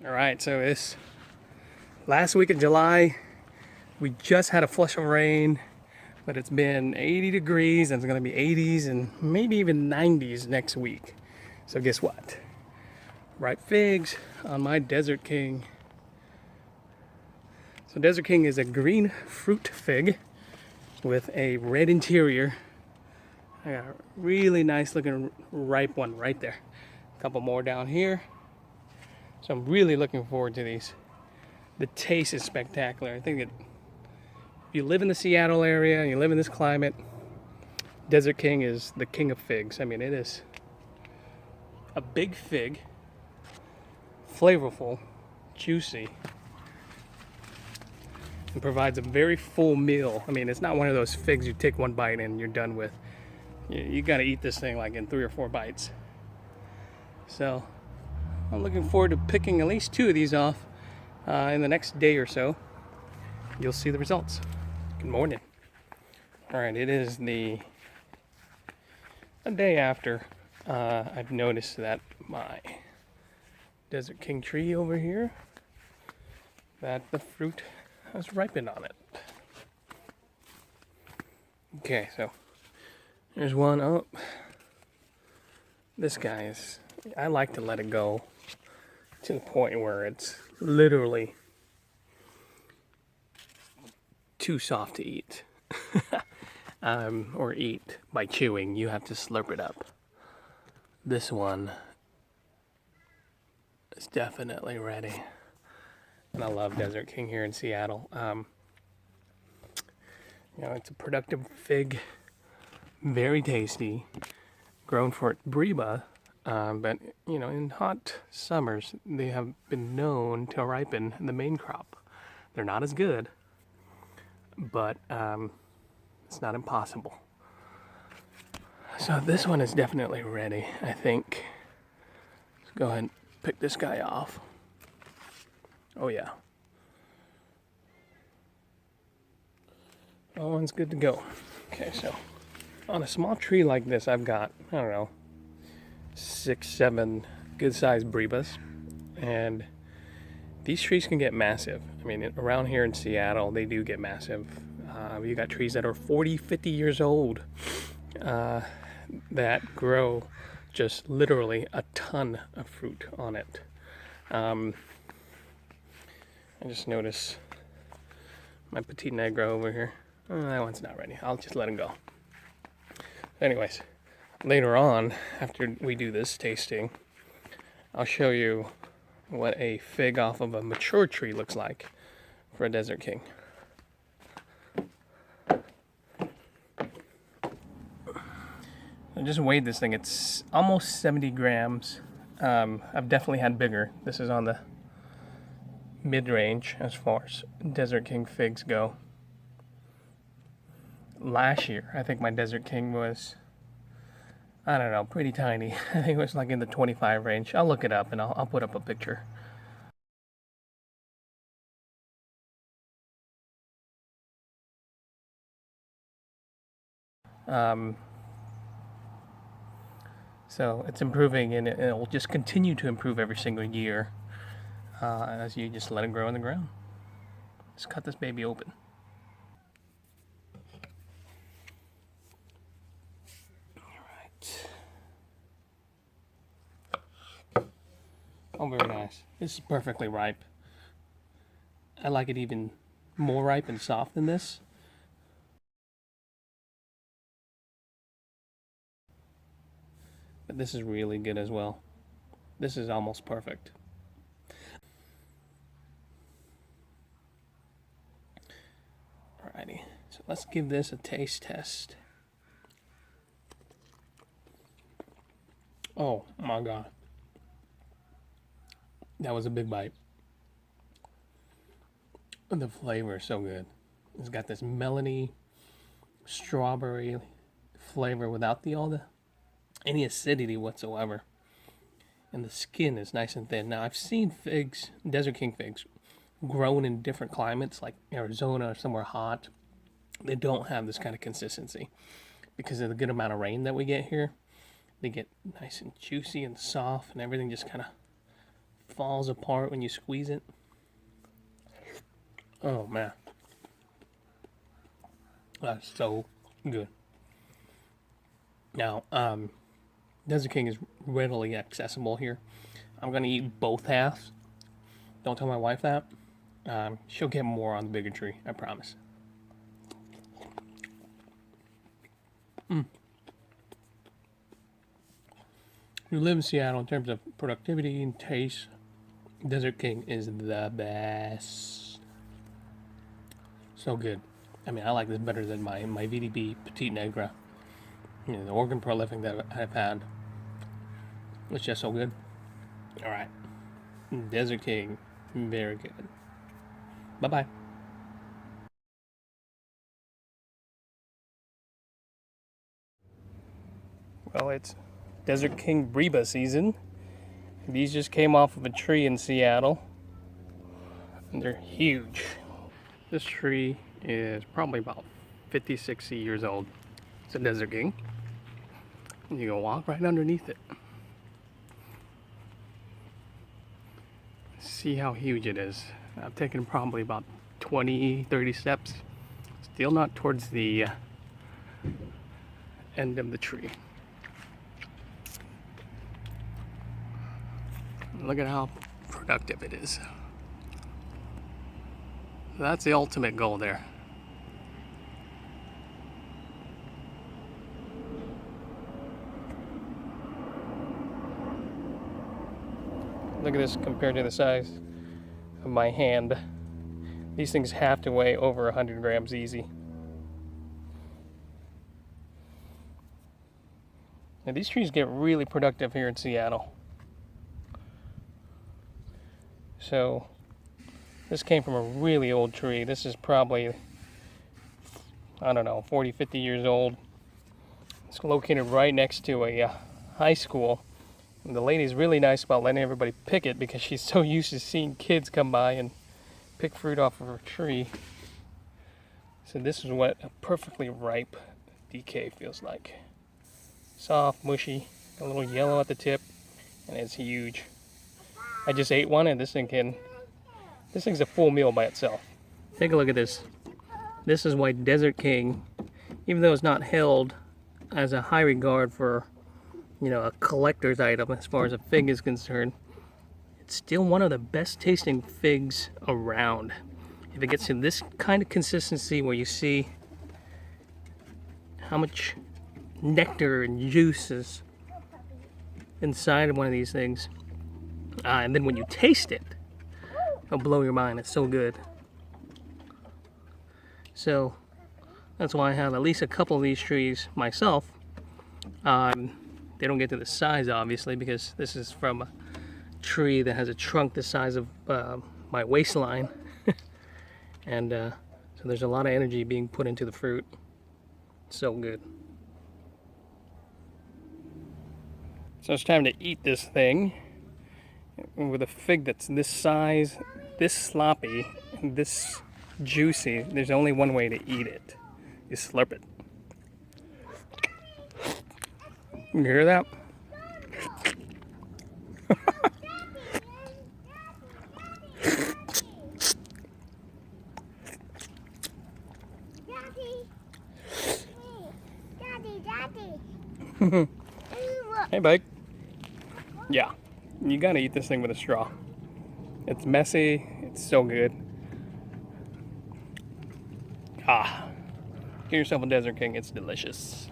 All right, so it's last week of July. We just had a flush of rain, but it's been 80 degrees and it's gonna be 80s and maybe even 90s next week. So guess what? Ripe figs on my Desert King. So Desert King is a green fruit fig with a red interior. I got a really nice looking ripe one right there. A couple more down here. So I'm really looking forward to these. The taste is spectacular. I think if you live in the Seattle area and you live in this climate, Desert King is the king of figs. I mean, it is a big fig, flavorful, juicy, and provides a very full meal. I mean, it's not one of those figs you take one bite and you're done with. You got to eat this thing like in 3 or 4 bites. So I'm looking forward to picking at least 2 of these off in the next day or so. You'll see the results. Good morning. All right, it is a day after I've noticed that my Desert King tree over here, that the fruit has ripened on it. Okay, so there's one up. This guy is, I like to let it go to the point where it's literally too soft to eat. Or eat by chewing. You have to slurp it up. This one is definitely ready. And I love Desert King here in Seattle. It's a productive fig, very tasty, grown for Brebas. But in hot summers, they have been known to ripen the main crop. They're not as good, but it's not impossible. So this one is definitely ready, I think. Let's go ahead and pick this guy off. Oh yeah. That one's good to go. Okay, so on a small tree like this, I've got, I don't know, 6, 7 good-sized Brebas. And these trees can get massive. I mean, around here in Seattle, they do get massive. You got trees that are 40, 50 years old that grow just literally a ton of fruit on it. I just noticed my Petit Negro over here. That one's not ready. I'll just let him go. Anyways, later on, after we do this tasting, I'll show you what a fig off of a mature tree looks like for a Desert King. I just weighed this thing. It's almost 70 grams. I've definitely had bigger. This is on the mid-range as far as Desert King figs go. Last year, I think my Desert King was, I don't know, pretty tiny. I think it was like in the 25 range. I'll look it up and I'll put up a picture. So it's improving, and it will just continue to improve every single year as you just let it grow in the ground. Let's cut this baby open. Oh, very nice. This is perfectly ripe. I like it even more ripe and soft than this. But this is really good as well. This is almost perfect. Alrighty, so let's give this a taste test. Oh my god. That was a big bite. The flavor is so good. It's got this melony strawberry flavor without any acidity whatsoever. And the skin is nice and thin. Now I've seen figs, Desert King figs, grown in different climates like Arizona or somewhere hot. They don't have this kind of consistency because of the good amount of rain that we get here. They get nice and juicy and soft, and everything just kind of falls apart when you squeeze it. Oh man, that's so good. Now, Desert King is readily accessible here. I'm gonna eat both halves. Don't tell my wife that. She'll get more on the bigger tree, I promise. You live in Seattle, in terms of productivity and taste, Desert King is the best. So good. I mean, I like this better than my VDB Petite Negra. You know, the organ pro living that I've had. It's just so good. All right. Desert King, very good. Bye-bye. Well, it's Desert King Brebas season. These just came off of a tree in Seattle. And they're huge. This tree is probably about 50, 60 years old. It's a Desert King. And you can walk right underneath it. See how huge it is. I've taken probably about 20, 30 steps. Still not towards the end of the tree. Look at how productive it is. That's the ultimate goal there. Look at this compared to the size of my hand. These things have to weigh over 100 grams easy. Now these trees get really productive here in Seattle. So this came from a really old tree. This is probably, I don't know, 40, 50 years old. It's located right next to a high school. And the lady's really nice about letting everybody pick it because she's so used to seeing kids come by and pick fruit off of her tree. So this is what a perfectly ripe DK feels like. Soft, mushy, a little yellow at the tip, and it's huge. I just ate one and this thing's a full meal by itself. Take a look at this. This is why Desert King, even though it's not held as a high regard for, you know, a collector's item as far as a fig is concerned, it's still one of the best tasting figs around. If it gets to this kind of consistency where you see how much nectar and juice is inside of one of these things, and then when you taste it, it'll blow your mind. It's so good. So that's why I have at least a couple of these trees myself. They don't get to the size, obviously, because this is from a tree that has a trunk the size of my waistline. And so there's a lot of energy being put into the fruit. So good. So it's time to eat this thing. With a fig that's this size, this sloppy, and this juicy, there's only one way to eat it. You slurp it. You hear that? Daddy. Hey, bud. Yeah, you gotta eat this thing with a straw. It's messy. It's so good. Get yourself a Desert King. It's delicious.